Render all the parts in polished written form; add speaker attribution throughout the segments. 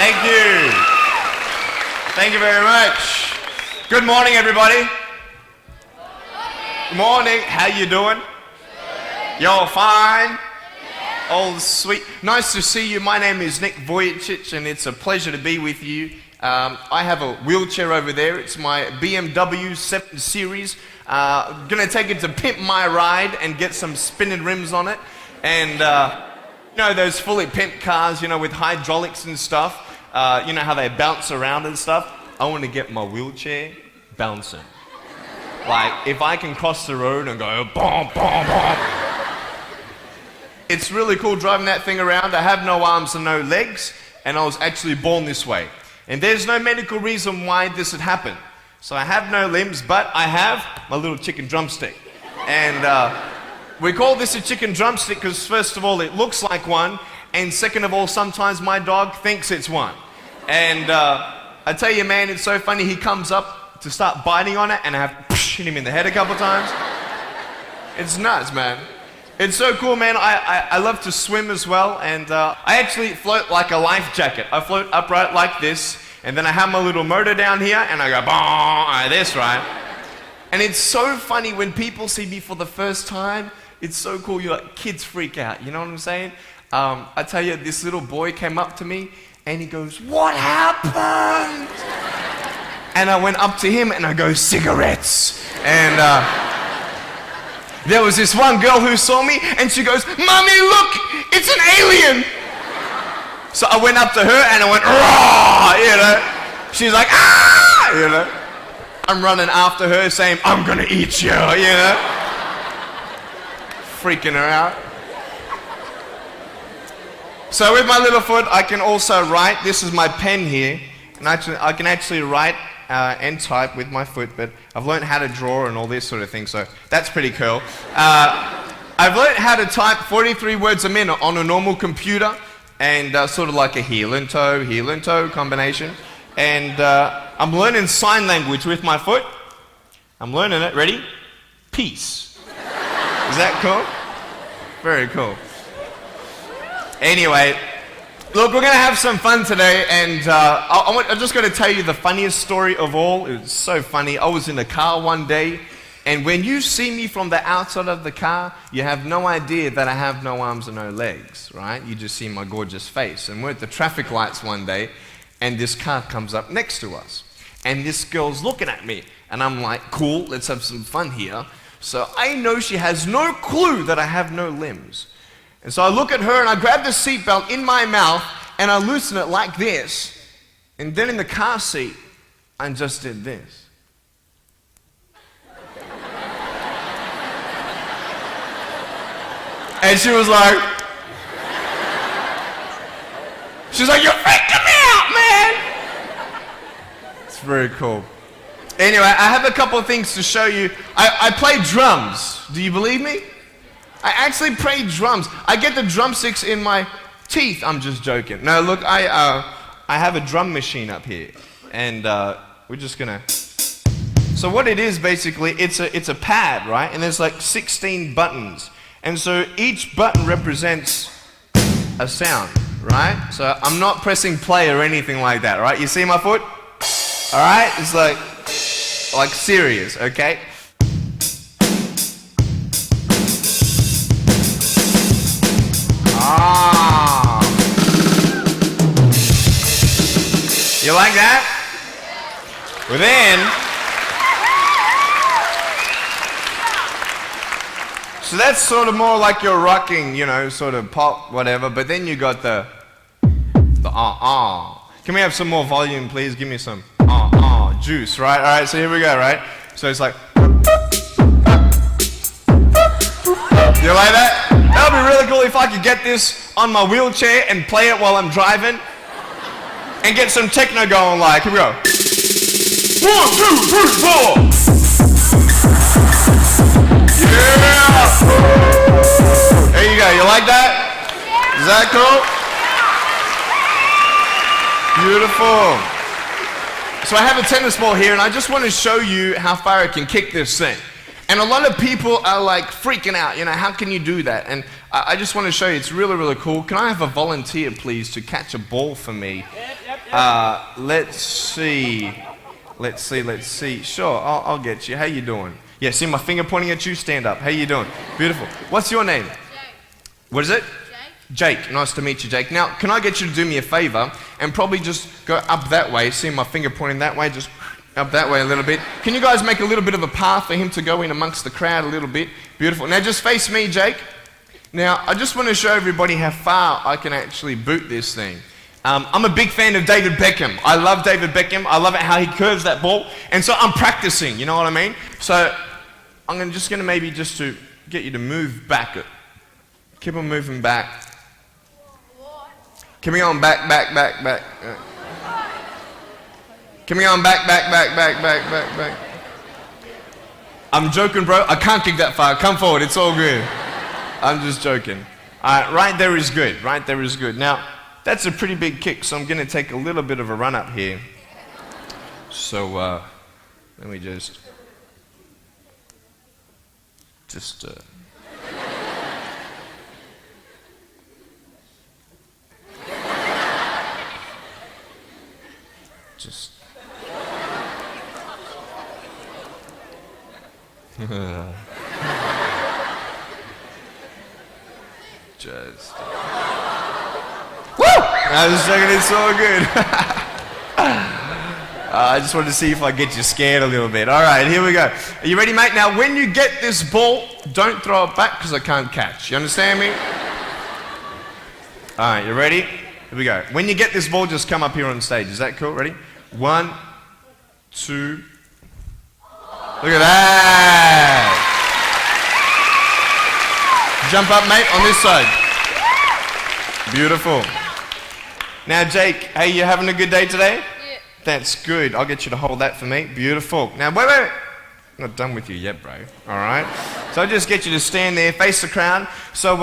Speaker 1: Thank you. Thank you very much. Good morning, everybody. Good morning. How you doing? You're fine? Oh, sweet. Nice to see you. My name is James Vujicic, and it's a pleasure to be with you. I have a wheelchair over there. It's my BMW 7 Series. Gonna take it to pimp my ride and get some spinning rims on it. And, you know, those fully pimped cars, you know, with hydraulics and stuff. You know how they bounce around and stuff. I want to get my wheelchair bouncing. Like, if I can cross the road and go, boom, boom, boom. It's really cool driving that thing around. I have no arms and no legs, and I was actually born this way. And there's no medical reason why this had happened. So I have no limbs, but I have my little chicken drumstick. And we call this a chicken drumstick because first of all, it looks like one, and second of all, sometimes my dog thinks it's one. And I tell you, man, it's so funny. He comes up to start biting on it, and I have to hit him in the head a couple times. It's nuts, man. It's so cool, man. I love to swim as well, and I actually float like a life jacket. I float upright like this, and then I have my little motor down here, and I go, boom, like this, right? And it's so funny when people see me for the first time. It's so cool. You're like, kids freak out. You know what I'm saying? I tell you, this little boy came up to me, and he goes, "What happened?" And I went up to him, and I go, "Cigarettes." And there was this one girl who saw me, and she goes, "Mommy, look, it's an alien." So I went up to her, and I went, "Raw," you know. She's like, "Ah," you know. I'm running after her, saying, "I'm gonna eat you," you know. Freaking her out. So with my little foot, I can also write. This is my pen here, and I can actually write and type with my foot, but I've learned how to draw and all this sort of thing, so that's pretty cool. I've learned how to type 43 words a minute on a normal computer, and sort of like a heel and toe combination. And I'm learning sign language with my foot. I'm learning it. Ready? Peace. Is that cool? Very cool. Anyway, look, we're going to have some fun today, and I'm just going to tell you the funniest story of all. It was so funny. I was in a car one day, and when you see me from the outside of the car, you have no idea that I have no arms and no legs, right? You just see my gorgeous face. And we're at the traffic lights one day, and this car comes up next to us. And this girl's looking at me, and I'm like, cool, let's have some fun here. So I know she has no clue that I have no limbs. And so I look at her, and I grab the seatbelt in my mouth, and I loosen it like this. And then in the car seat, I just did this. And she was like, "You're freaking me out, man." It's very cool. Anyway, I have a couple of things to show you. I play drums. Do you believe me? I actually play drums. I get the drumsticks in my teeth. I'm just joking. No, look, I have a drum machine up here, and we're just gonna. So what it is basically, it's a pad, right? And there's like 16 buttons, and so each button represents a sound, right? So I'm not pressing play or anything like that, right? You see my foot? All right, it's like serious, okay? Ah. You like that? Well then, so that's sort of more like your rocking, you know, sort of pop, whatever, but then you got the Can we have some more volume, please? Give me some juice, right? All right, so here we go, right? So it's like, you like that? That would be really cool if I could get this on my wheelchair and play it while I'm driving and get some techno going, like, here we go. 1, 2, 3, 4. Yeah! There you go, you like that? Is that cool? Beautiful. So I have a tennis ball here, and I just want to show you how far I can kick this thing. And a lot of people are like freaking out, you know, how can you do that? And I just want to show you, it's really, really cool. Can I have a volunteer, please, to catch a ball for me? Let's see. Sure, I'll get you. How you doing? Yeah, see my finger pointing at you? Stand up. How you doing? Beautiful. What's your name?
Speaker 2: Jake.
Speaker 1: What is it?
Speaker 2: Jake.
Speaker 1: Jake. Nice to meet you, Jake. Now, can I get you to do me a favor and probably just go up that way? See my finger pointing that way? Just up that way a little bit. Can you guys make a little bit of a path for him to go in amongst the crowd a little bit? Beautiful. Now, just face me, Jake. Now, I just want to show everybody how far I can actually boot this thing. I'm a big fan of David Beckham. I love David Beckham. I love it how he curves that ball. And so I'm practicing, you know what I mean? So I'm just going to maybe just to get you to move back. Keep on moving back. Keep on back. Keep on back. I'm joking, bro. I can't kick that far. Come forward. It's all good. I'm just joking. Right there is good. Right there is good. Now, that's a pretty big kick, so I'm going to take a little bit of a run up here. So, let me just I was checking, it's all good. I just wanted to see if I get you scared a little bit. All right, here we go. Are you ready, mate? Now, when you get this ball, don't throw it back because I can't catch. You understand me? All right, you ready? Here we go. When you get this ball, just come up here on stage. Is that cool? Ready? 1, 2. Look at that. Jump up, mate, on this side. Beautiful. Now, Jake, hey, you having a good day today?
Speaker 2: Yeah.
Speaker 1: That's good. I'll get you to hold that for me. Beautiful. Now, wait. I'm not done with you yet, bro. All right? So I'll just get you to stand there, face the crowd. So,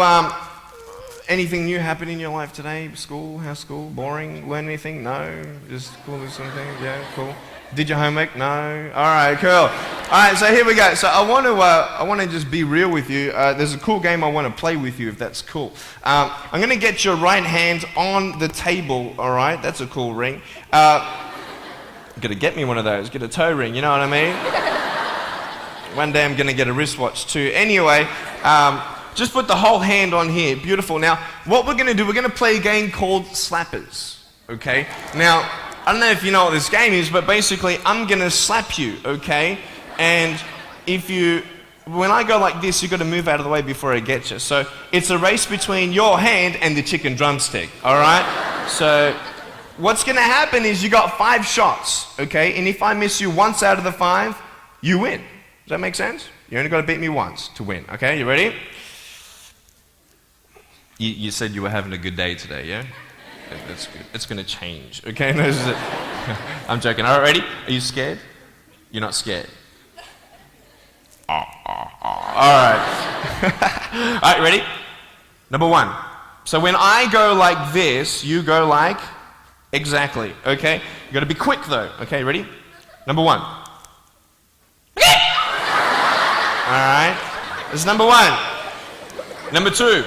Speaker 1: anything new happen in your life today? School? How's school? Boring? Learn anything? No? Just cool or something? Yeah, cool. Did your homework? No? All right, cool. All right, so here we go. So I want to just be real with you. There's a cool game I want to play with you, if that's cool. I'm going to get your right hand on the table, all right? That's a cool ring. Got to get me one of those. Get a toe ring, you know what I mean? One day I'm going to get a wristwatch too. Anyway, just put the whole hand on here. Beautiful. Now, what we're going to do, we're going to play a game called Slappers, okay? Now, I don't know if you know what this game is, but basically I'm going to slap you, okay? And when I go like this, you've got to move out of the way before I get you. So it's a race between your hand and the chicken drumstick, all right? So what's going to happen is you got 5 shots, okay? And if I miss you once out of the 5, you win. Does that make sense? You only got to beat me once to win, okay? You ready? You said you were having a good day today, yeah? That's good. It's going to change, okay? No, I'm joking. All right, ready? Are you scared? You're not scared? All right. All right, ready? Number 1. So when I go like this, you go like exactly, okay? You got to be quick though, okay? Ready? Number 1. All right. This is number 1. Number 2.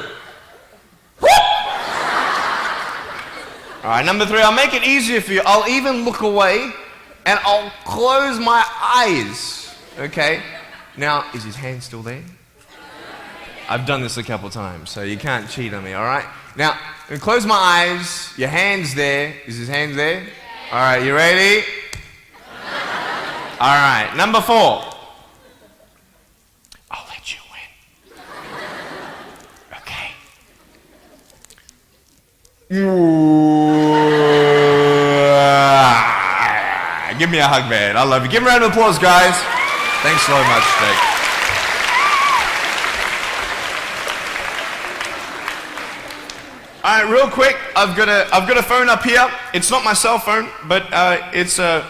Speaker 1: All right, number 3, I'll make it easier for you. I'll even look away and I'll close my eyes, okay? Now, is his hand still there? I've done this a couple times, so you can't cheat on me, all right? Now, I'm gonna close my eyes. Your hand's there. Is his hand there? All right, you ready? All right, number 4. I'll let you win. Okay. Give me a hug, man. I love you. Give him a round of applause, guys. Thanks so much, Jake. All right, real quick. I've got a phone up here. It's not my cell phone, but it's a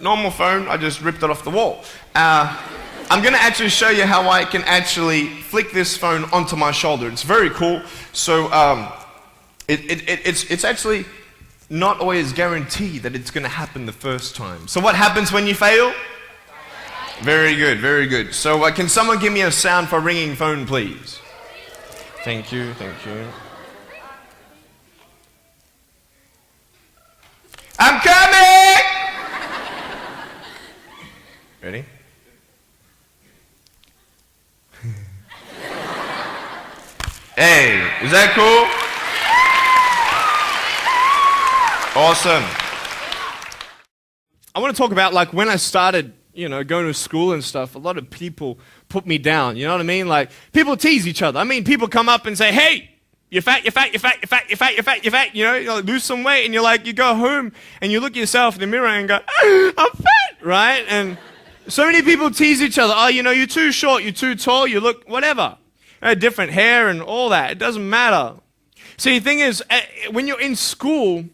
Speaker 1: normal phone. I just ripped it off the wall. I'm going to actually show you how I can actually flick this phone onto my shoulder. It's very cool. So it's actually not always guaranteed that it's going to happen the first time. So what happens when you fail? Very good, very good. So can someone give me a sound for ringing phone, please? Thank you, thank you. I'm coming! Ready? Hey, is that cool? Awesome. I want to talk about like when I started, going to school and stuff, a lot of people put me down, you know what I mean? Like people tease each other. I mean, people come up and say, hey, you're fat, you're fat, you're fat, you're fat, you're fat, you're fat, you're fat, you like, lose some weight, and you're like, you go home and you look at yourself in the mirror and go, I'm fat, right? And so many people tease each other. Oh, you're too short, you're too tall, you look whatever. Different hair and all that. It doesn't matter. See, the thing is, when you're in school,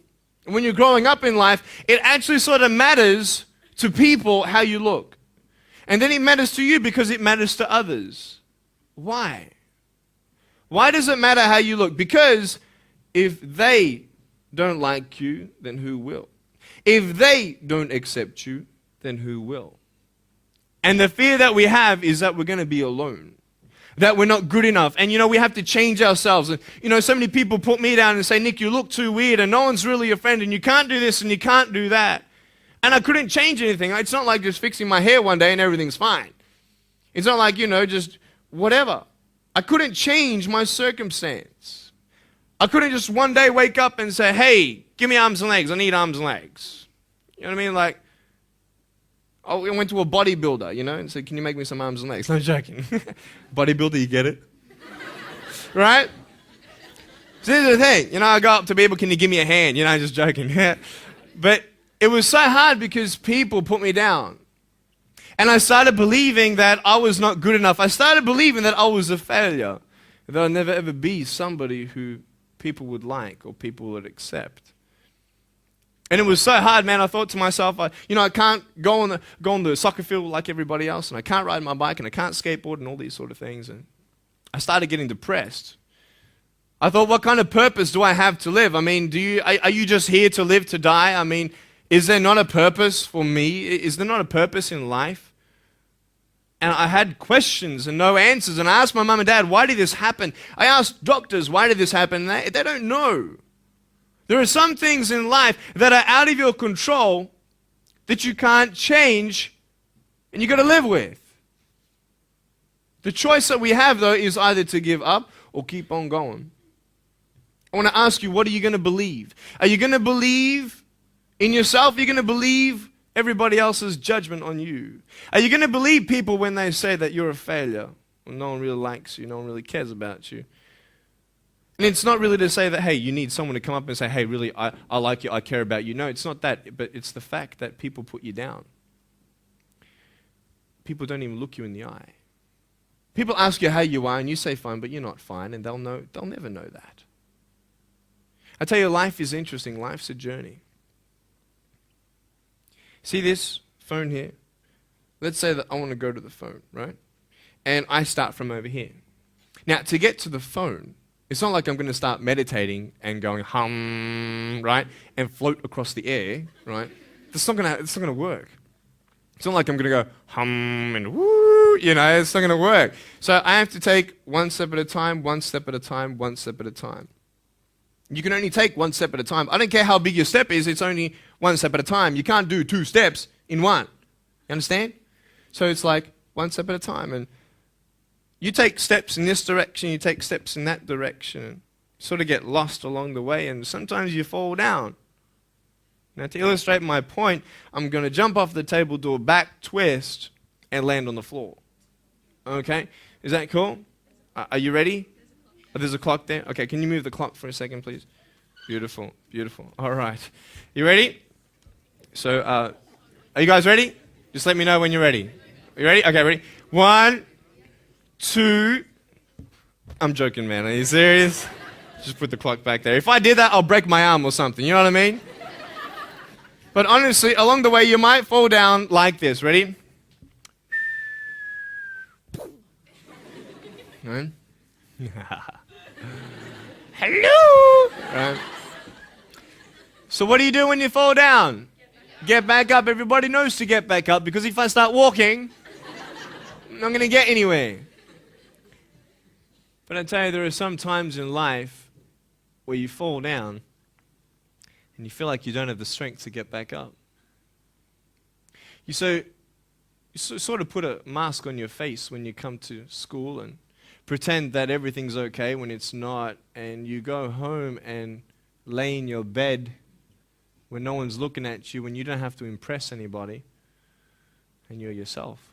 Speaker 1: when you're growing up in life, it actually sort of matters to people how you look. And then it matters to you because it matters to others. Why? Why does it matter how you look? Because if they don't like you, then who will? If they don't accept you, then who will? And the fear that we have is that we're going to be alone. That we're not good enough. And we have to change ourselves. And so many people put me down and say, Nick, you look too weird and no one's really your friend and you can't do this and you can't do that. And I couldn't change anything. It's not like just fixing my hair one day and everything's fine. It's not like, just whatever. I couldn't change my circumstance. I couldn't just one day wake up and say, hey, give me arms and legs. I need arms and legs. You know what I mean? Like, I went to a bodybuilder, and said, can you make me some arms and legs? No joking. Bodybuilder, you get it? Right? So this is the thing. I go up to people, can you give me a hand? Just joking. But it was so hard because people put me down. And I started believing that I was not good enough. I started believing that I was a failure. That I'd never ever be somebody who people would like or people would accept. And it was so hard, man. I thought to myself, I can't go on the soccer field like everybody else, and I can't ride my bike, and I can't skateboard, and all these sort of things. And I started getting depressed. I thought, what kind of purpose do I have to live? I mean, are you just here to live to die? I mean, is there not a purpose for me? Is there not a purpose in life? And I had questions and no answers. And I asked my mum and dad, why did this happen? I asked doctors, why did this happen? And they don't know. There are some things in life that are out of your control that you can't change and you got to live with. The choice that we have, though, is either to give up or keep on going. I want to ask you, what are you going to believe? Are you going to believe in yourself? Are you going to believe everybody else's judgment on you? Are you going to believe people when they say that you're a failure? Well, no one really likes you, no one really cares about you. And it's not really to say that, hey, you need someone to come up and say, hey, really, I like you, I care about you. No, it's not that, but it's the fact that people put you down. People don't even look you in the eye. People ask you how you are, and you say fine, but you're not fine, and they'll never know that. I tell you, life is interesting. Life's a journey. See this phone here? Let's say that I want to go to the phone, right? And I start from over here. Now, to get to the phone, it's not like I'm going to start meditating and going hum, right? And float across the air, right? It's not going to work. It's not like I'm going to go hum and woo, it's not going to work. So I have to take one step at a time, one step at a time, one step at a time. You can only take one step at a time. I don't care how big your step is, it's only one step at a time. You can't do 2 steps in one. You understand? So it's like one step at a time. And you take steps in this direction, you take steps in that direction, and sort of get lost along the way, and sometimes you fall down. Now, to illustrate my point, I'm going to jump off the table, do a back twist, and land on the floor. Okay? Is that cool? Are you ready? Oh, there's a clock there? Okay, can you move the clock for a second, please? Beautiful, beautiful. All right. You ready? So, are you guys ready? Just let me know when you're ready. Are you ready? Okay, ready? 1, 2. I'm joking, man. Are you serious? Just put the clock back there. If I did that, I'll break my arm or something. You know what I mean? But honestly, along the way, you might fall down like this. Ready? Right? Hello! Right? So what do you do when you fall down? Get back up. Everybody knows to get back up, because if I start walking, I'm not going to get anywhere. But I tell you, there are some times in life where you fall down
Speaker 2: And you feel like you don't have the strength to get back up. You sort of put a mask on your face when you come to school and pretend that everything's okay when it's not, and you go home and lay in your bed when no one's looking at you, when you don't have to impress anybody, and you're yourself.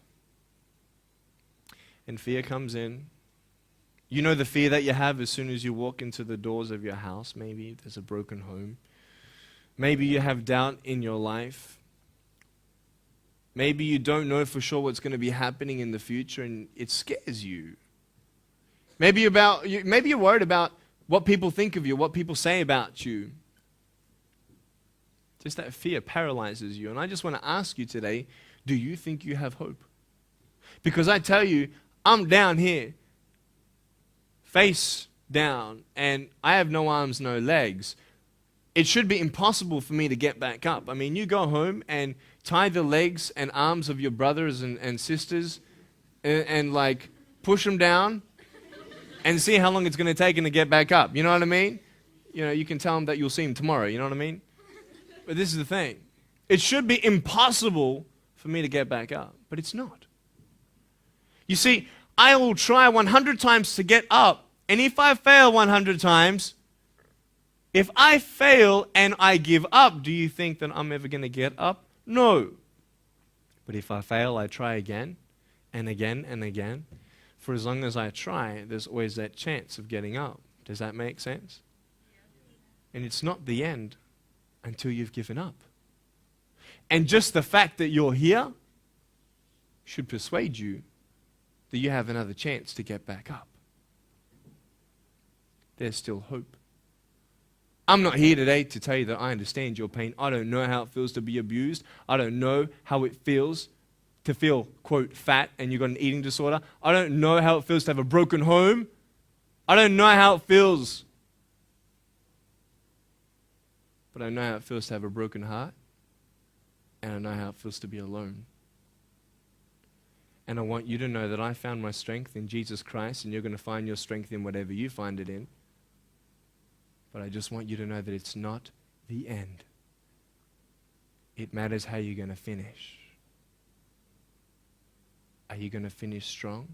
Speaker 2: And fear comes in. You know the fear that you have as soon as you walk into the doors of your house. Maybe there's a broken home. Maybe you have doubt in your life. Maybe you don't know for sure what's going to be happening in the future, and it scares you. Maybe you're worried about what people think of you, what people say about you. Just that fear paralyzes you. And I just want to ask you today, do you think you have hope? Because I tell you, I'm down here, face down, and I have no arms, no legs. It should be impossible for me to get back up. I mean, you go home and tie the legs and arms of your brothers and sisters and like push them down and see how long it's going to take them to get back up. You know what I mean? You know, you can tell them that you'll see them tomorrow. You know what I mean? But this is the thing. It should be impossible for me to get back up, but it's not. You see, I will try 100 times to get up, and if I fail 100 times, if I fail and I give up, do you think that I'm ever going to get up? No. But if I fail, I try again and again and again. For as long as I try, there's always that chance of getting up. Does that make sense? And it's not the end until you've given up. And just the fact that you're here should persuade you that you have another chance to get back up. There's still hope. I'm not here today to tell you that I understand your pain. I don't know how it feels to be abused. I don't know how it feels to feel, quote, fat and you've got an eating disorder. I don't know how it feels to have a broken home. I don't know how it feels. But I know how it feels to have a broken heart. And I know how it feels to be alone. And I want you to know that I found my strength in Jesus Christ, and you're going to find your strength in whatever you find it in. But I just want you to know that it's not the end. It matters how you're going to finish. Are you going to finish strong?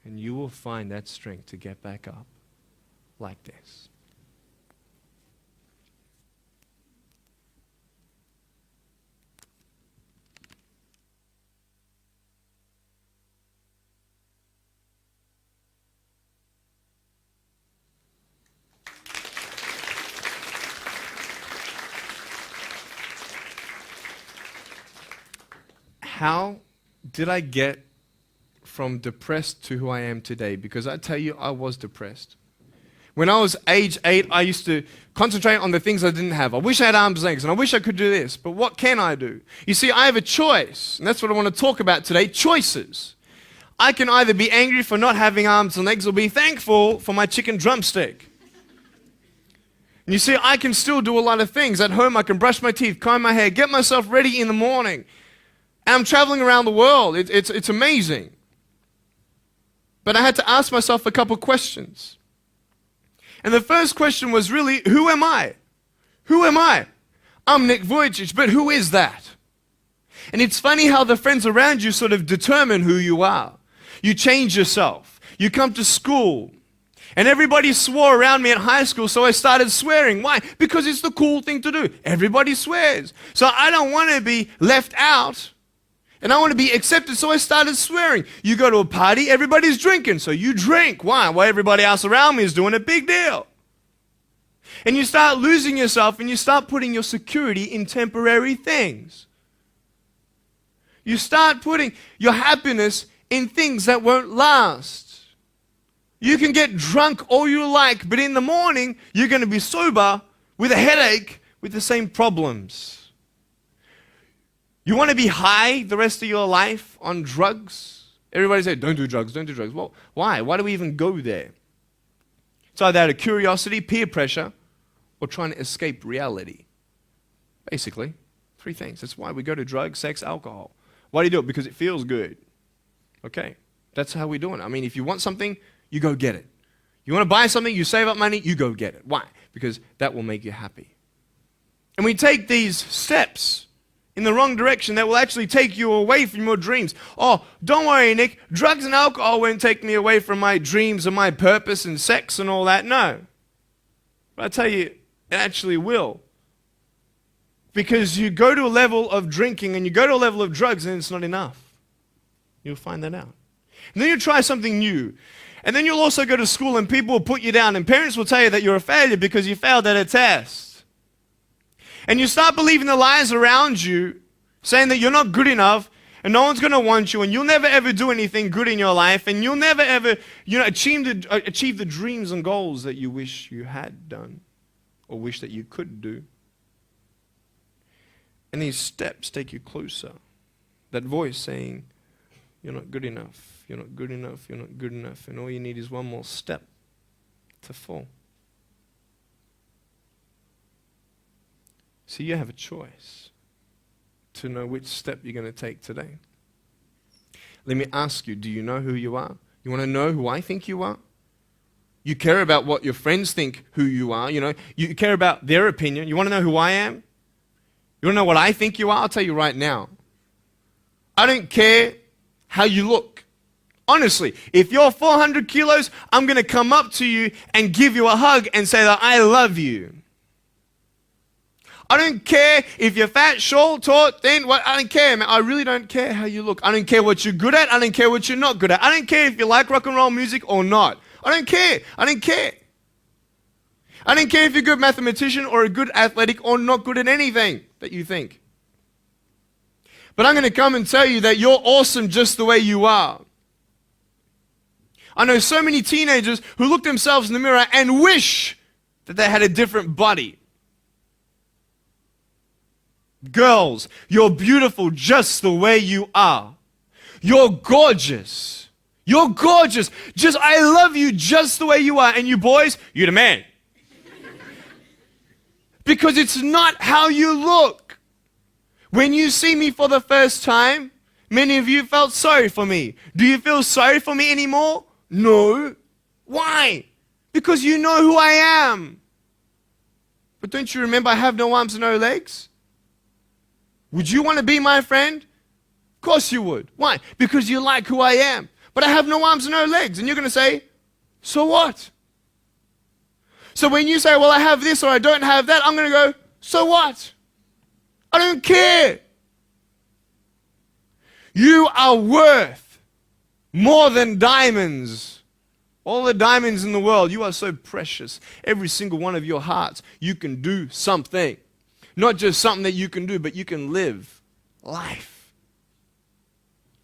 Speaker 2: And you will find that strength to get back up like this. How did I get from depressed to who I am today? Because I tell you, I was depressed. When I was age 8, I used to concentrate on the things I didn't have. I wish I had arms and legs, and I wish I could do this, but what can I do? You see, I have a choice, and that's what I want to talk about today, choices. I can either be angry for not having arms and legs or be thankful for my chicken drumstick. And you see, I can still do a lot of things. At home, I can brush my teeth, comb my hair, get myself ready in the morning. And I'm traveling around the world. It's amazing. But I had to ask myself a couple questions. And the first question was really, who am I? Who am I? I'm Nick Vujicic, but who is that? And it's funny how the friends around you sort of determine who you are. You change yourself. You come to school. And everybody swore around me at high school, so I started swearing. Why? Because it's the cool thing to do. Everybody swears. So I don't want to be left out. And I want to be accepted, so I started swearing. You go to a party, everybody's drinking, so you drink. Why? Well, everybody else around me is doing a big deal. And you start losing yourself, and you start putting your security in temporary things. You start putting your happiness in things that won't last. You can get drunk all you like, but in the morning, you're going to be sober with a headache with the same problems. You want to be high the rest of your life on drugs? Everybody says, don't do drugs, don't do drugs. Well, why? Why do we even go there? It's either out of curiosity, peer pressure, or trying to escape reality. Basically, 3 things. That's why we go to drugs, sex, alcohol. Why do you do it? Because it feels good. Okay, that's how we do it. I mean, if you want something, you go get it. You want to buy something, you save up money, you go get it. Why? Because that will make you happy. And we take these steps in the wrong direction that will actually take you away from your dreams. Oh, don't worry, Nick. Drugs and alcohol won't take me away from my dreams and my purpose and sex and all that. No. But I tell you, it actually will. Because you go to a level of drinking and you go to a level of drugs and it's not enough. You'll find that out. And then you try something new. And then you'll also go to school and people will put you down and parents will tell you that you're a failure because you failed at a test. And you start believing the lies around you, saying that you're not good enough and no one's going to want you and you'll never ever do anything good in your life and you'll never ever achieve the dreams and goals that you wish you had done or wish that you could do. And these steps take you closer. That voice saying, you're not good enough, you're not good enough, you're not good enough, and all you need is one more step to fall. So you have a choice to know which step you're going to take today. Let me ask you, do you know who you are? You want to know who I think you are? You care about what your friends think who you are. You care about their opinion. You want to know who I am? You want to know what I think you are? I'll tell you right now. I don't care how you look. Honestly, if you're 400 kilos, I'm going to come up to you and give you a hug and say that I love you. I don't care if you're fat, short, tall, thin, I don't care, man. I really don't care how you look. I don't care what you're good at. I don't care what you're not good at. I don't care if you like rock and roll music or not. I don't care. I don't care. I don't care if you're a good mathematician or a good athletic or not good at anything that you think. But I'm going to come and tell you that you're awesome just the way you are. I know so many teenagers who look themselves in the mirror and wish that they had a different body. Girls, you're beautiful just the way you are. You're gorgeous. You're gorgeous. I love you just the way you are. And you boys, you're the man. Because it's not how you look. When you see me for the first time, many of you felt sorry for me. Do you feel sorry for me anymore? No. Why? Because you know who I am. But don't you remember I have no arms and no legs? Would you want to be my friend? Of course you would. Why? Because you like who I am. But I have no arms and no legs. And you're going to say, so what? So when you say, well, I have this or I don't have that, I'm going to go, so what? I don't care. You are worth more than diamonds. All the diamonds in the world, you are so precious. Every single one of your hearts, you can do something. Not just something that you can do, but you can live life.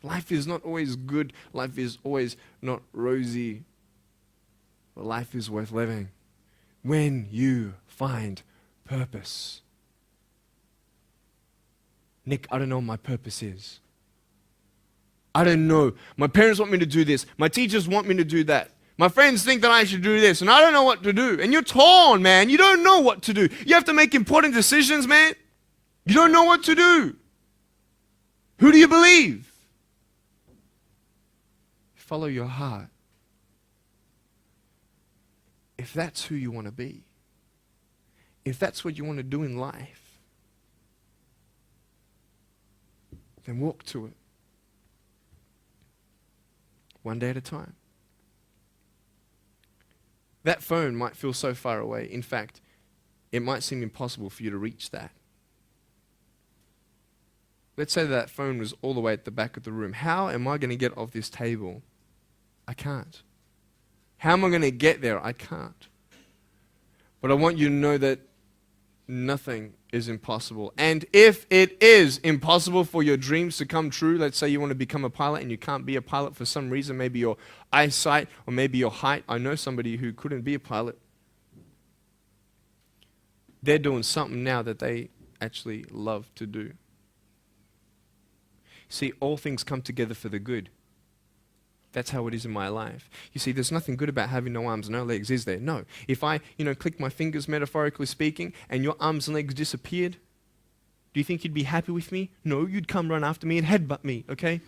Speaker 2: Life is not always good. Life is always not rosy. But life is worth living when you find purpose. Nick, I don't know what my purpose is. I don't know. My parents want me to do this. My teachers want me to do that. My friends think that I should do this, and I don't know what to do. And you're torn, man. You don't know what to do. You have to make important decisions, man. You don't know what to do. Who do you believe? Follow your heart. If that's who you want to be, if that's what you want to do in life, then walk to it. One day at a time. That phone might feel so far away. In fact, it might seem impossible for you to reach that. Let's say that phone was all the way at the back of the room. How am I going to get off this table? I can't. How am I going to get there? I can't. But I want you to know that nothing is impossible. And if it is impossible for your dreams to come true, let's say you want to become a pilot and you can't be a pilot for some reason, maybe your eyesight or maybe your height. I know somebody who couldn't be a pilot. They're doing something now that they actually love to do. See, all things come together for the good. That's how it is in my life. You see, there's nothing good about having no arms and no legs, is there? No. If I, click my fingers, metaphorically speaking, and your arms and legs disappeared, do you think you'd be happy with me? No, you'd come run after me and headbutt me, okay?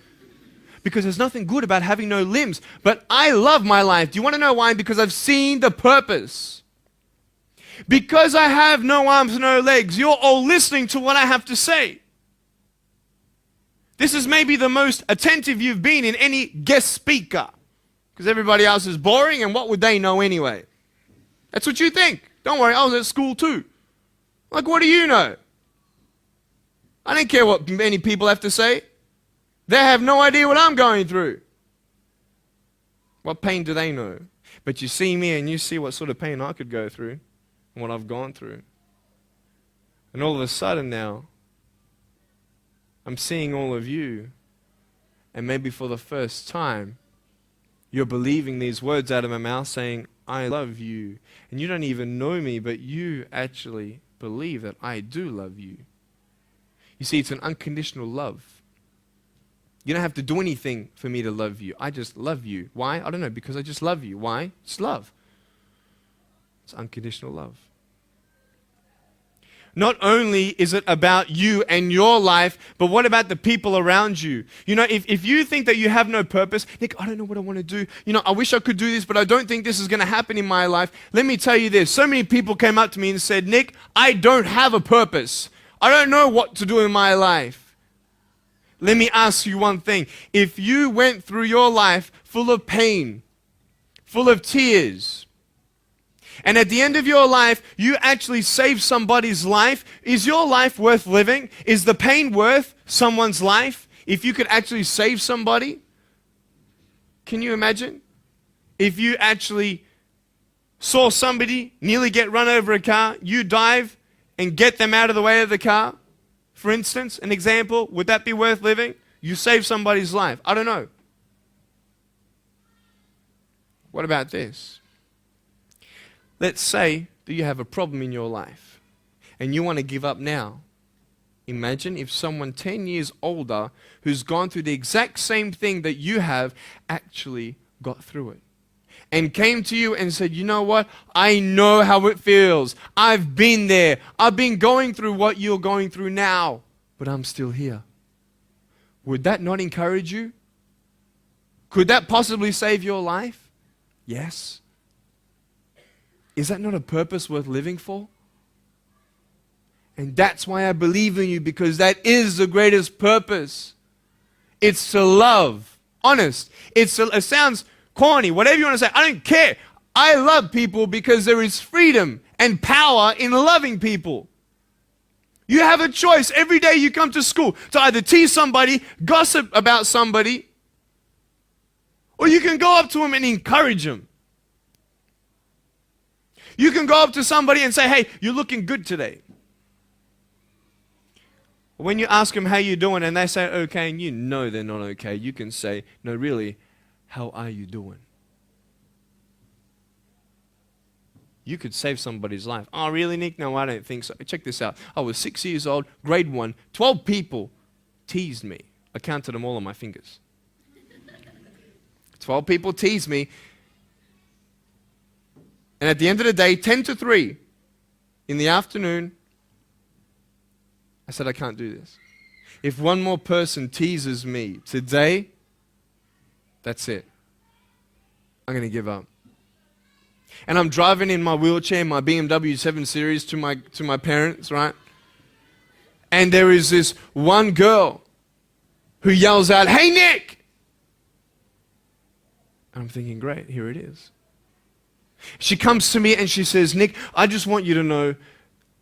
Speaker 2: because there's nothing good about having no limbs. But I love my life. Do you want to know why? Because I've seen the purpose. Because I have no arms, no legs, you're all listening to what I have to say. This is maybe the most attentive you've been in any guest speaker. Because everybody else is boring, and what would they know anyway? That's what you think. Don't worry, I was at school too. Like, what do you know? I don't care what many people have to say. They have no idea what I'm going through. What pain do they know? But you see me and you see what sort of pain I could go through and what I've gone through. And all of a sudden now, I'm seeing all of you, and maybe for the first time, you're believing these words out of my mouth saying, I love you. And you don't even know me, but you actually believe that I do love you. You see, it's an unconditional love. You don't have to do anything for me to love you. I just love you. Why? I don't know, because I just love you. Why? It's love. It's unconditional love. Not only is it about you and your life, but what about the people around you? You know, if you think that you have no purpose, Nick, I don't know what I want to do. You know, I wish I could do this, but I don't think this is going to happen in my life. Let me tell you this. So many people came up to me and said, Nick, I don't have a purpose. I don't know what to do in my life. Let me ask you one thing. If you went through your life full of pain, full of tears, and at the end of your life, you actually saved somebody's life, is your life worth living? Is the pain worth someone's life? If you could actually save somebody? Can you imagine? If you actually saw somebody nearly get run over a car, you dive and get them out of the way of the car, for instance, an example, would that be worth living? You save somebody's life. I don't know. What about this? Let's say that you have a problem in your life and you want to give up now. Imagine if someone 10 years older who's gone through the exact same thing that you have actually got through it and came to you and said, you know what? I know how it feels. I've been there. I've been going through what you're going through now, but I'm still here. Would that not encourage you? Could that possibly save your life? Yes. Is that not a purpose worth living for? And that's why I believe in you, because that is the greatest purpose. It's to love. Honest. It sounds corny, whatever you want to say. I don't care. I love people because there is freedom and power in loving people. You have a choice every day you come to school to either tease somebody, gossip about somebody, or you can go up to them and encourage them. You can go up to somebody and say, hey, you're looking good today. When you ask them how you doing and they say okay and you know they're not okay, you can say, no, really, how are you doing? You could save somebody's life. Oh, really, Nick? No, I don't think so. Check this out. I was 6 years old, grade 1, 12 people teased me. I counted them all on my fingers. 12 people teased me. And at the end of the day, 10 to 3 in the afternoon, I said, I can't do this. If one more person teases me today, that's it. I'm going to give up. And I'm driving in my wheelchair, my BMW 7 Series to my parents, right? And there is this one girl who yells out, hey, Nick! And I'm thinking, great, here it is. She comes to me and she says, Nick, I just want you to know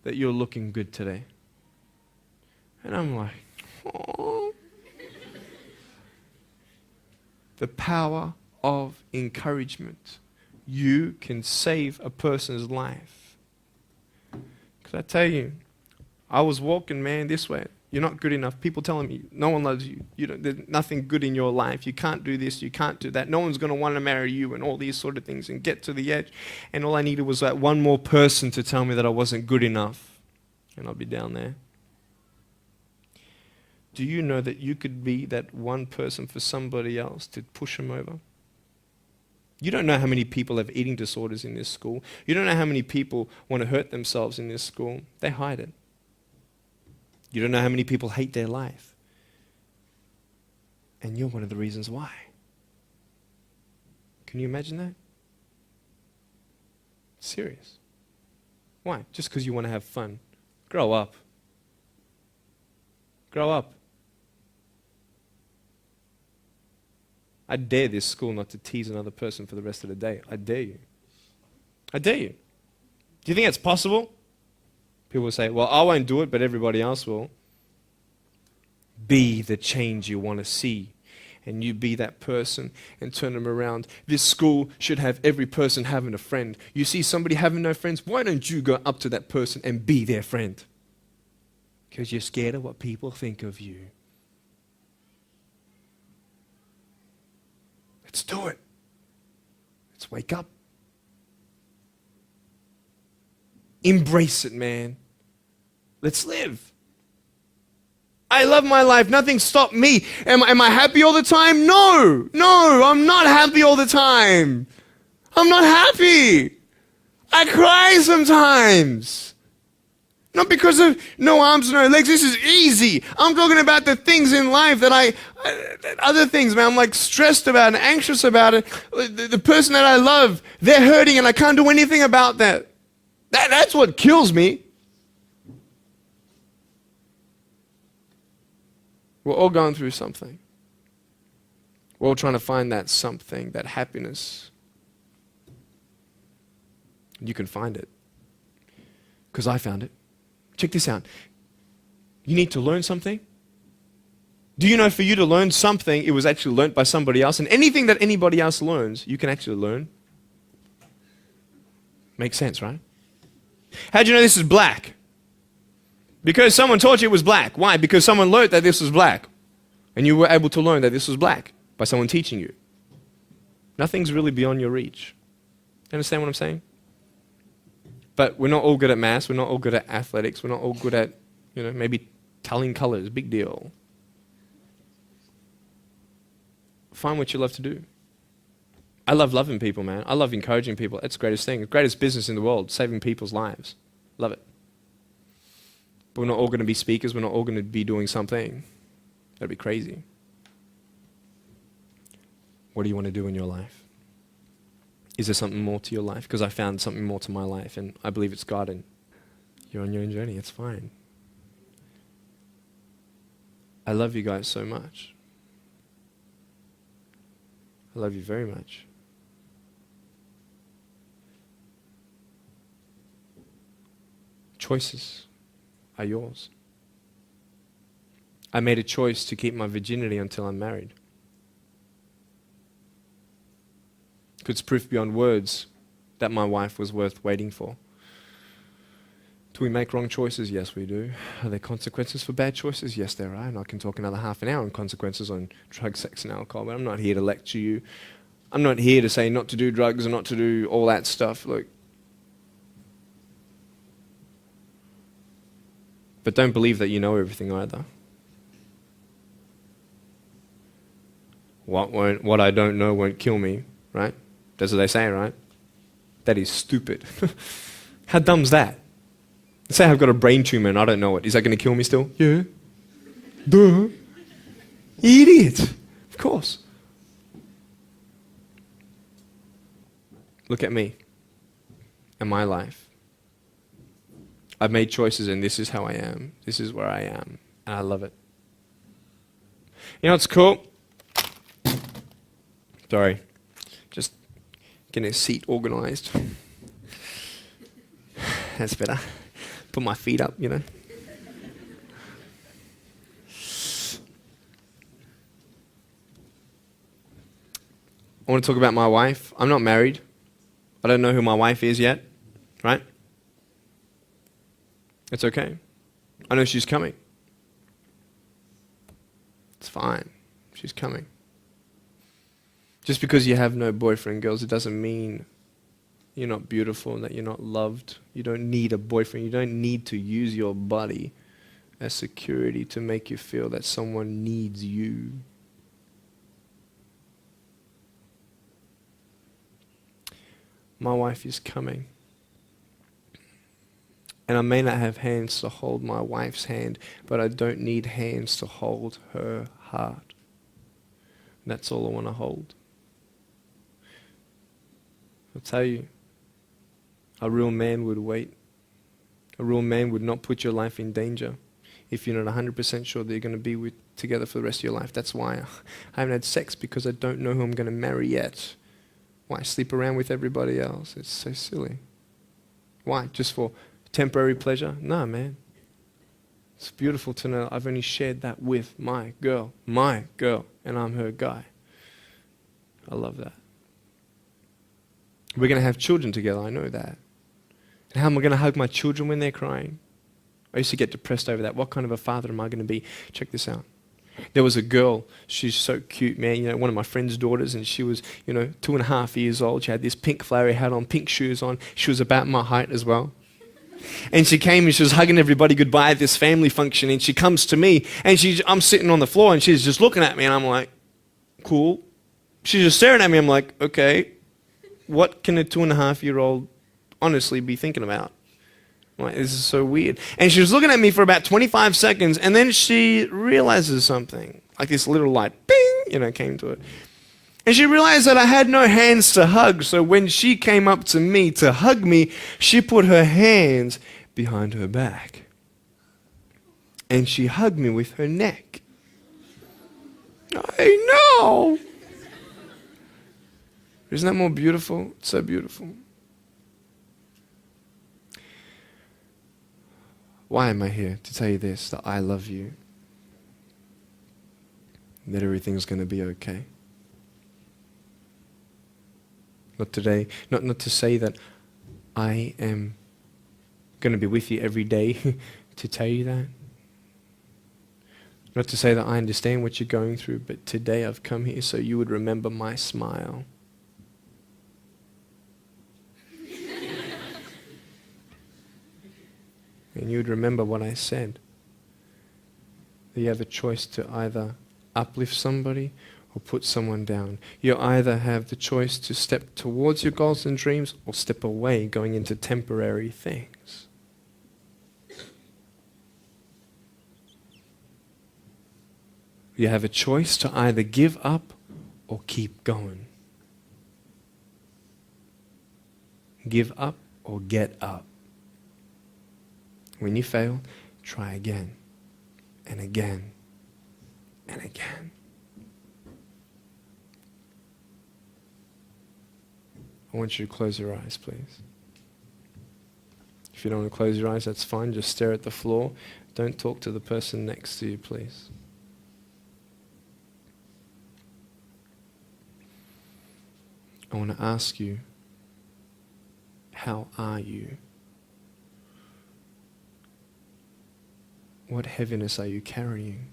Speaker 2: that you're looking good today. And I'm like, oh. The power of encouragement. You can save a person's life. Because I tell you, I was walking, man, this way. You're not good enough. People telling me, no one loves you. There's nothing good in your life. You can't do this. You can't do that. No one's going to want to marry you and all these sort of things and get to the edge. And all I needed was that one more person to tell me that I wasn't good enough. And I'll be down there. Do you know that you could be that one person for somebody else to push them over? You don't know how many people have eating disorders in this school. You don't know how many people want to hurt themselves in this school. They hide it. You don't know how many people hate their life. And you're one of the reasons why. Can you imagine that? Serious. Why? Just because you want to have fun. Grow up. Grow up. I dare this school not to tease another person for the rest of the day. I dare you. I dare you. Do you think it's possible? People will say, well, I won't do it, but everybody else will. Be the change you want to see. And you be that person and turn them around. This school should have every person having a friend. You see somebody having no friends, why don't you go up to that person and be their friend? Because you're scared of what people think of you. Let's do it. Let's wake up. Embrace it, man. Let's live. I love my life. Nothing stopped me. Am I happy all the time? No, I'm not happy all the time. I'm not happy. I cry sometimes. Not because of no arms, no legs. This is easy. I'm talking about the things in life that other things, man. I'm like stressed about and anxious about it. The person that I love, they're hurting and I can't do anything about that. That's what kills me. We're all going through something. We're all trying to find that something, that happiness. You can find it. Because I found it. Check this out. You need to learn something. Do you know for you to learn something, it was actually learnt by somebody else? And anything that anybody else learns, you can actually learn. Makes sense, right? How do you know this is black? Because someone taught you it was black. Why? Because someone learned that this was black. And you were able to learn that this was black by someone teaching you. Nothing's really beyond your reach. You understand what I'm saying? But we're not all good at maths. We're not all good at athletics. We're not all good at, maybe telling colors. Big deal. Find what you love to do. I love loving people, man. I love encouraging people. That's the greatest thing. The greatest business in the world, saving people's lives. Love it. But we're not all going to be speakers. We're not all going to be doing something. That'd be crazy. What do you want to do in your life? Is there something more to your life? Because I found something more to my life, and I believe it's God, and you're on your own journey. It's fine. I love you guys so much. I love you very much. Choices are yours. I made a choice to keep my virginity until I'm married. It's proof beyond words that my wife was worth waiting for. Do we make wrong choices? Yes, we do. Are there consequences for bad choices? Yes, there are. And I can talk another half an hour on consequences on drugs, sex, and alcohol, but I'm not here to lecture you. I'm not here to say not to do drugs and not to do all that stuff. Look. But don't believe that you know everything either. What I don't know won't kill me, right? That's what they say, right? That is stupid. How dumb's that? Let's say I've got a brain tumor and I don't know it. Is that going to kill me still? Yeah. Duh. Idiot. Of course. Look at me and my life. I've made choices and this is how I am. This is where I am. And I love it. You know what's cool? Sorry. Just getting a seat organized. That's better. Put my feet up, I want to talk about my wife. I'm not married. I don't know who my wife is yet, right? It's okay. I know she's coming. It's fine. She's coming. Just because you have no boyfriend, girls, it doesn't mean you're not beautiful and that you're not loved. You don't need a boyfriend. You don't need to use your body as security to make you feel that someone needs you. My wife is coming. And I may not have hands to hold my wife's hand, but I don't need hands to hold her heart. That's all I want to hold. I'll tell you, a real man would wait. A real man would not put your life in danger if you're not 100% sure that you're going to be together for the rest of your life. That's why I haven't had sex, because I don't know who I'm going to marry yet. Why sleep around with everybody else? It's so silly. Why? Just for temporary pleasure? No, man. It's beautiful to know I've only shared that with my girl, and I'm her guy. I love that. We're going to have children together, I know that. And how am I going to hug my children when they're crying? I used to get depressed over that. What kind of a father am I going to be? Check this out. There was a girl, she's so cute, man, one of my friend's daughters, and she was, 2.5 years old. She had this pink flowery hat on, pink shoes on. She was about my height as well. And she came and she was hugging everybody goodbye at this family function, and she comes to me, and I'm sitting on the floor, and she's just looking at me, and I'm like, cool. She's just staring at me. I'm like, okay, what can a 2.5-year-old honestly be thinking about? I'm like, this is so weird. And she was looking at me for about 25 seconds, and then she realizes something. Like this little light, bing, came to it. And she realized that I had no hands to hug, so when she came up to me to hug me, she put her hands behind her back. And she hugged me with her neck. I know! Isn't that more beautiful? It's so beautiful. Why am I here? To tell you this, that I love you. That everything's going to be okay. Not today, not to say that I am going to be with you every day to tell you that. Not to say that I understand what you're going through, but today I've come here so you would remember my smile. And you would remember what I said. That you have a choice to either uplift somebody or put someone down. You either have the choice to step towards your goals and dreams or step away, going into temporary things. You have a choice to either give up or keep going. Give up or get up. When you fail, try again and again and again. I want you to close your eyes, please. If you don't want to close your eyes, that's fine. Just stare at the floor. Don't talk to the person next to you, please. I want to ask you, how are you? What heaviness are you carrying?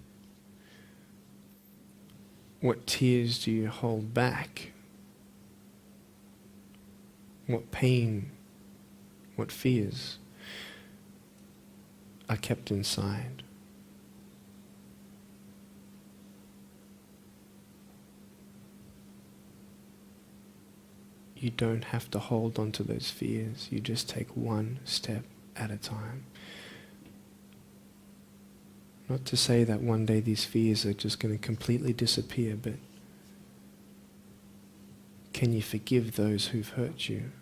Speaker 2: What tears do you hold back? What pain, what fears are kept inside? You don't have to hold on to those fears. You just take one step at a time. Not to say that one day these fears are just going to completely disappear, but can you forgive those who've hurt you?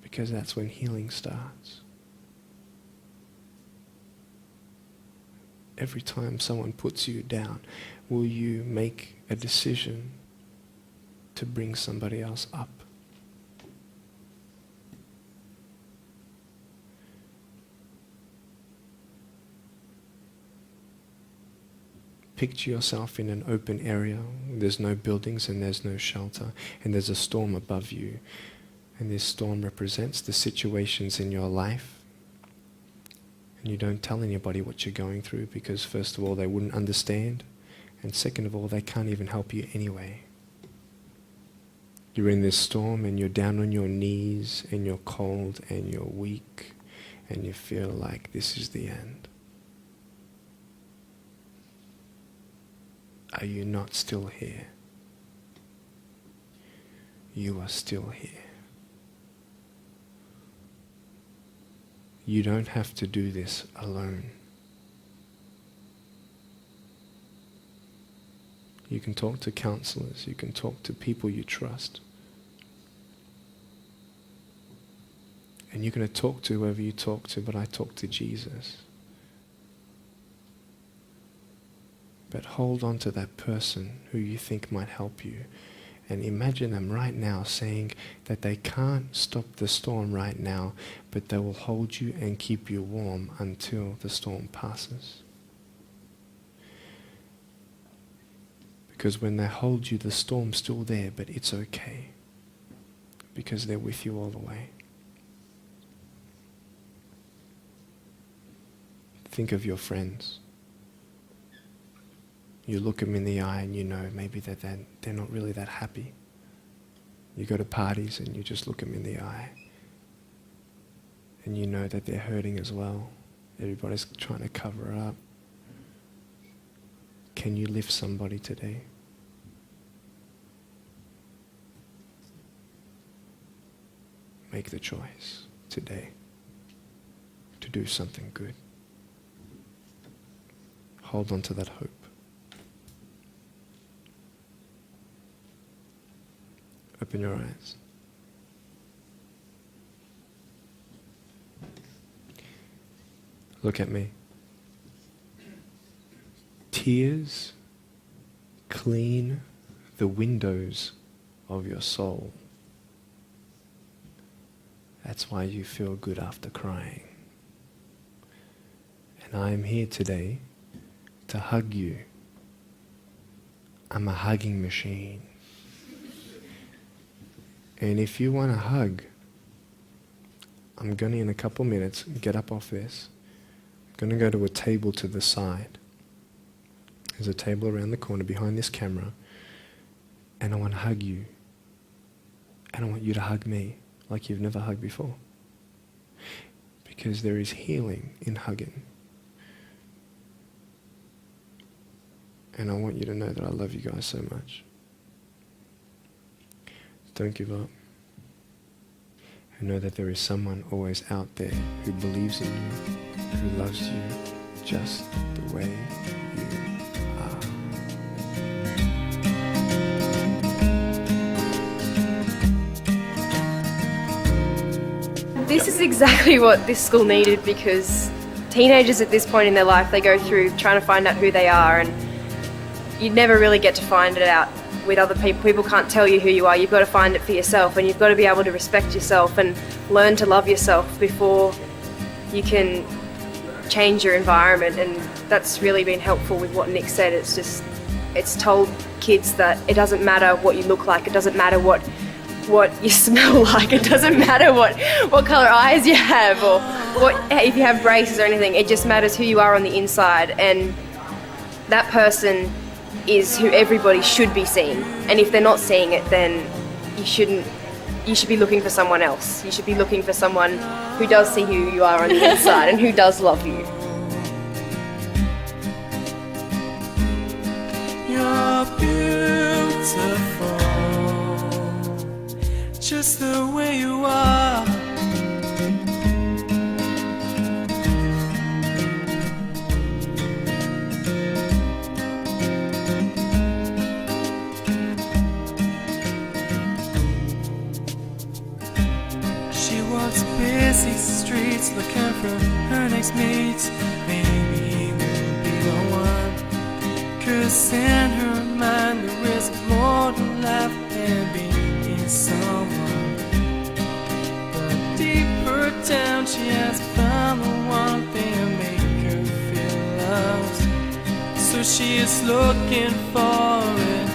Speaker 2: Because that's when healing starts. Every time someone puts you down, will you make a decision to bring somebody else up? Picture yourself in an open area. There's no buildings and there's no shelter, and there's a storm above you. And this storm represents the situations in your life. And you don't tell anybody what you're going through, because first of all, they wouldn't understand, and second of all, they can't even help you anyway. You're in this storm and you're down on your knees and you're cold and you're weak and you feel like this is the end. Are you not still here? You are still here. You don't have to do this alone. You can talk to counselors. You can talk to people you trust. And you're going to talk to whoever you talk to, but I talk to Jesus. But hold on to that person who you think might help you. And imagine them right now saying that they can't stop the storm right now, but they will hold you and keep you warm until the storm passes. Because when they hold you, the storm's still there, but it's okay. Because they're with you all the way. Think of your friends. You look them in the eye and you know maybe that they're not really that happy. You go to parties and you just look them in the eye. And you know that they're hurting as well. Everybody's trying to cover up. Can you lift somebody today? Make the choice today to do something good. Hold on to that hope. Open your eyes. Look at me. Tears clean the windows of your soul. That's why you feel good after crying. And I am here today to hug you. I'm a hugging machine. And if you want a hug, I'm going to, in a couple minutes, get up off this. I'm going to go to a table to the side. There's a table around the corner behind this camera. And I want to hug you. And I want you to hug me like you've never hugged before. Because there is healing in hugging. And I want you to know that I love you guys so much. Don't give up. And know that there is someone always out there who believes in you, who loves you just the way you are.
Speaker 3: This is exactly what this school needed, because teenagers at this point in their life, they go through trying to find out who they are, and you never really get to find it out with other people. People can't tell you who you are. You've got to find it for yourself, and you've got to be able to respect yourself and learn to love yourself before you can change your environment. And that's really been helpful with what Nick said. It's told kids that it doesn't matter what you look like, it doesn't matter what you smell like, it doesn't matter what colour eyes you have, or if you have braces or anything. It just matters who you are on the inside, and that person is who everybody should be seeing. And if they're not seeing it, then you should be looking for someone else. You should be looking for someone who does see who you are on the inside and who does love you.
Speaker 4: You're beautiful, just the way you are. Busy streets looking for her next mate. Maybe he will be the one, 'cause in her mind there is more to life than being someone. But deeper down she has found the one thing to make her feel loved. So she is looking for it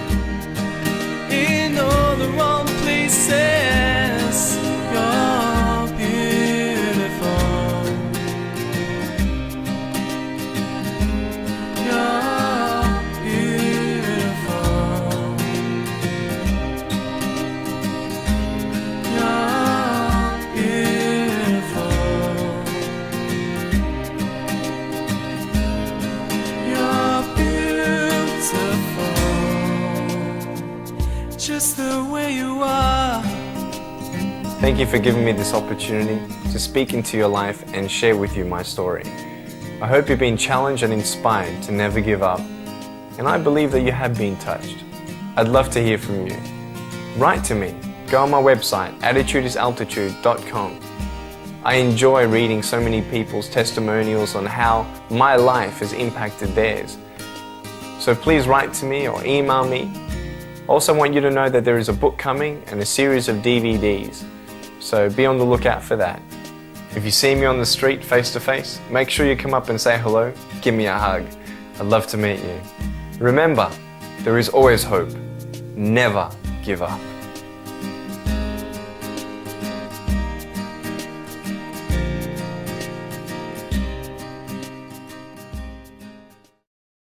Speaker 4: in all the wrong places. You're beautiful. You're beautiful. You're beautiful. You're beautiful, just the way you are.
Speaker 5: Thank you for giving me this opportunity to speak into your life and share with you my story. I hope you've been challenged and inspired to never give up and I believe that you have been touched. I'd love to hear from you. Write to me. Go on my website, Altitudecom. I enjoy reading so many people's testimonials on how my life has impacted theirs. So please write to me or email me. Also want you to know that there is a book coming and a series of DVDs. So be on the lookout for that. If you see me on the street face to face, make sure you come up and say hello, give me a hug. I'd love to meet you. Remember, there is always hope. Never give up.